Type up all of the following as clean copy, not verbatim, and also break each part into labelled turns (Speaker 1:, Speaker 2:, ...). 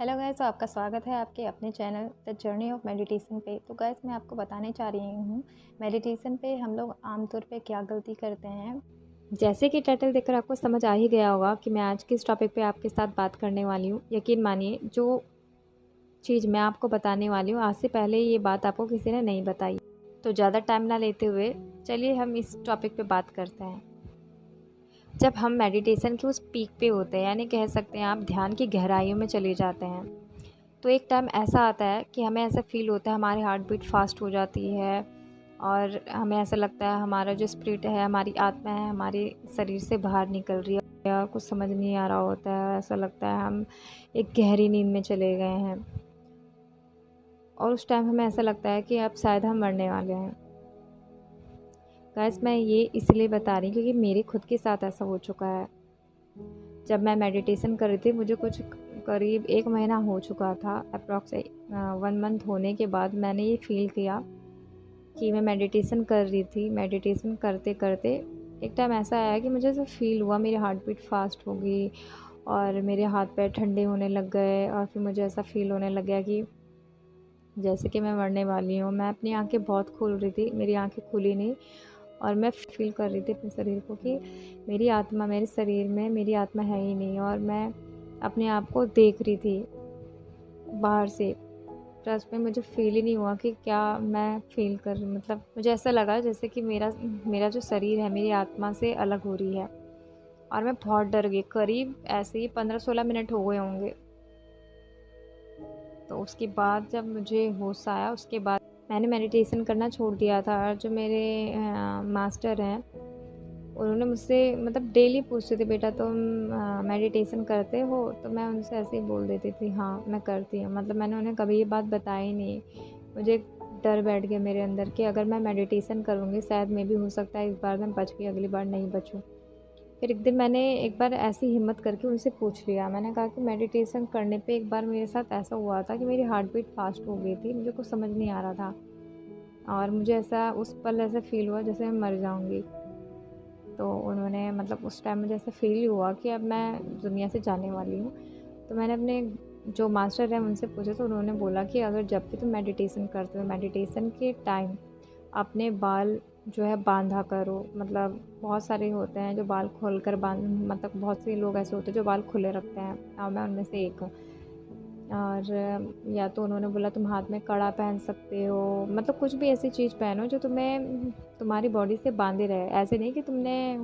Speaker 1: Hello guys, तो आपका स्वागत है आपके अपने channel the journey of meditation पे। तो गाइस, मैं आपको बताने चाह रही हूँ मेडिटेशन पे हम लोग आमतौर पे क्या गलती करते हैं। जैसे कि टाइटल देखकर आपको समझ आ ही गया होगा कि मैं आज किस टॉपिक पे आपके साथ बात करने वाली हूँ। यकीन मानिए, जो चीज़ मैं आपको बताने वाली हूँ आज से पहले ये बात आपको किसी ने नहीं बताई। तो ज़्यादा टाइम ना लेते हुए चलिए हम इस टॉपिक पे बात करते हैं। जब हम मेडिटेशन के उस पीक पे होते हैं, यानी कह सकते हैं आप ध्यान की गहराइयों में चले जाते हैं, तो एक टाइम ऐसा आता है कि हमें ऐसा फ़ील होता है, हमारी हार्ट बीट फास्ट हो जाती है और हमें ऐसा लगता है हमारा जो स्पिरिट है, हमारी आत्मा है, हमारे शरीर से बाहर निकल रही है और कुछ समझ नहीं आ रहा होता है। ऐसा लगता है हम एक गहरी नींद में चले गए हैं और उस टाइम हमें ऐसा लगता है कि अब शायद हम मरने वाले हैं। गाइस, मैं ये इसलिए बता रही हूँ क्योंकि मेरे खुद के साथ ऐसा हो चुका है। जब मैं मेडिटेशन कर रही थी, मुझे कुछ करीब 1 महीना हो चुका था, अप्रॉक्स 1 मंथ होने के बाद मैंने ये फ़ील किया कि मैं मेडिटेशन कर रही थी। मेडिटेशन करते करते एक टाइम ऐसा आया कि मुझे ऐसा फ़ील हुआ मेरी हार्ट बीट फास्ट हो गई और मेरे हाथ पैर ठंडे होने लग गए और फिर मुझे ऐसा फ़ील होने लग गया कि जैसे कि मैं मरने वाली हूँ। मैं अपनी आँखें बहुत खोल रही थी, मेरी आँखें खुली नहीं और मैं फ़ील कर रही थी अपने शरीर को कि मेरी आत्मा मेरे शरीर में, मेरी आत्मा है ही नहीं और मैं अपने आप को देख रही थी बाहर से। ट्रस्ट में मुझे फ़ील ही नहीं हुआ कि क्या मैं फ़ील कर रही, मतलब मुझे ऐसा लगा जैसे कि मेरा मेरा जो शरीर है मेरी आत्मा से अलग हो रही है और मैं बहुत डर गई। करीब ऐसे ही 15-16 मिनट हो गए होंगे। तो उसके बाद जब मुझे होश आया, उसके बाद मैंने मेडिटेशन करना छोड़ दिया था। और जो मेरे मास्टर हैं, उन्होंने मुझसे मतलब डेली पूछते थे, बेटा तुम मेडिटेशन करते हो? तो मैं उनसे ऐसे ही बोल देती थी, हाँ मैं करती हूँ। मतलब मैंने उन्हें कभी ये बात बताई नहीं। मुझे एक डर बैठ गया मेरे अंदर कि अगर मैं मेडिटेशन करूँगी शायद मे भी हो सकता है इस बार मैं बच गई, अगली बार नहीं बचूँ। फिर एक दिन मैंने एक बार ऐसी हिम्मत करके उनसे पूछ लिया। मैंने कहा कि मेडिटेशन करने पे एक बार मेरे साथ ऐसा हुआ था कि मेरी हार्ट बीट फास्ट हो गई थी, मुझे कुछ समझ नहीं आ रहा था और मुझे ऐसा उस पल ऐसा फ़ील हुआ जैसे मैं मर जाऊँगी। तो उन्होंने मतलब उस टाइम मुझे ऐसा फ़ील हुआ कि अब मैं दुनिया से जाने वाली हूँ। तो मैंने अपने जो मास्टर हैं उनसे पूछा, तो उन्होंने बोला कि अगर जब भी तुम मेडिटेशन करते हो, मेडिटेशन के टाइम अपने बाल जो है बांधा करो। मतलब बहुत सारे होते हैं जो बाल खोलकर बांध, मतलब बहुत से लोग ऐसे होते हैं जो बाल खुले रखते हैं और मैं उनमें से एक हूँ। और या तो उन्होंने बोला तुम हाथ में कड़ा पहन सकते हो, मतलब कुछ भी ऐसी चीज़ पहनो जो तुम्हें तुम्हारी बॉडी से बांधे रहे। ऐसे नहीं कि तुमने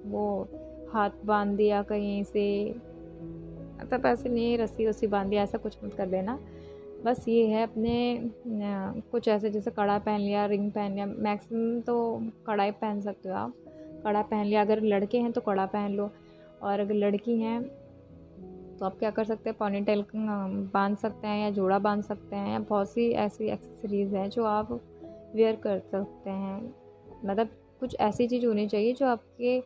Speaker 1: वो हाथ बांध दिया कहीं से, मतलब ऐसे नहीं रस्सी वस्सी बांध दिया, ऐसा कुछ मत कर देना। बस ये है अपने कुछ ऐसे जैसे कड़ा पहन लिया, रिंग पहन लिया। मैक्सिमम तो कड़ा ही पहन सकते हो आप। कड़ा पहन लिया, अगर लड़के हैं तो कड़ा पहन लो और अगर लड़की हैं तो आप क्या कर सकते हैं, पोनीटेल बांध सकते हैं या जोड़ा बांध सकते हैं, या बहुत सी ऐसी एक्सेसरीज़ हैं जो आप वेयर कर सकते हैं। मतलब कुछ ऐसी चीज़ होनी चाहिए जो आपके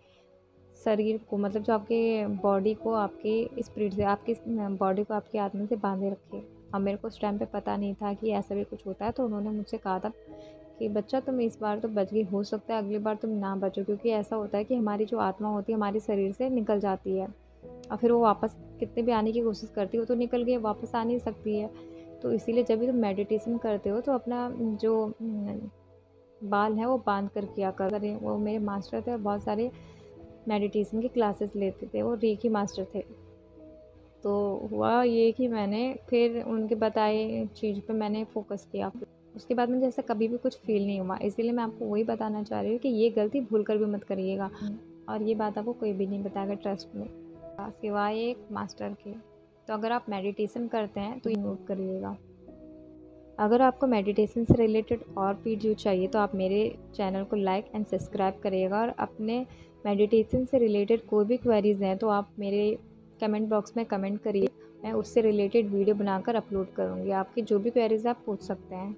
Speaker 1: शरीर को, मतलब जो आपके बॉडी को आपके स्पिरिट से, आपकी बॉडी को आपकी आत्मा से बांधे रखे। अब मेरे को उस टाइम पे पता नहीं था कि ऐसा भी कुछ होता है, तो उन्होंने मुझसे कहा था कि बच्चा तुम इस बार तो बच गई, हो सकता है अगली बार तुम ना बचो, क्योंकि ऐसा होता है कि हमारी जो आत्मा होती है हमारे शरीर से निकल जाती है और फिर वो वापस कितने भी आने की कोशिश करती है, वो तो निकल गई, वापस आ नहीं सकती है। तो इसीलिए जब भी तुम मेडिटेशन करते हो तो अपना जो बाल है वो बांध कर किया करें। वो मेरे मास्टर थे और बहुत सारे मेडिटेशन की क्लासेस लेते थे, वो रेकी मास्टर थे। तो हुआ ये कि मैंने फिर उनके बताए चीज़ पे मैंने फ़ोकस किया। उसके बाद मुझे ऐसा कभी भी कुछ फ़ील नहीं हुआ। इसीलिए मैं आपको वही बताना चाह रही हूँ कि ये गलती भूल कर भी मत करिएगा और ये बात आपको कोई भी नहीं बताएगा ट्रस्ट में, सिवाय एक मास्टर के। तो अगर आप मेडिटेशन करते हैं तो ये नोट करिएगा। अगर आपको मेडिटेशन से रिलेटेड और वीडियो चाहिए तो आप मेरे चैनल को लाइक एंड सब्सक्राइब करिएगा और अपने मेडिटेशन से रिलेटेड कोई भी क्वेरीज़ हैं तो आप मेरे कमेंट बॉक्स में कमेंट करिए। मैं उससे रिलेटेड वीडियो बनाकर अपलोड करूँगी। आपकी जो भी क्वेरीज़ आप पूछ सकते हैं।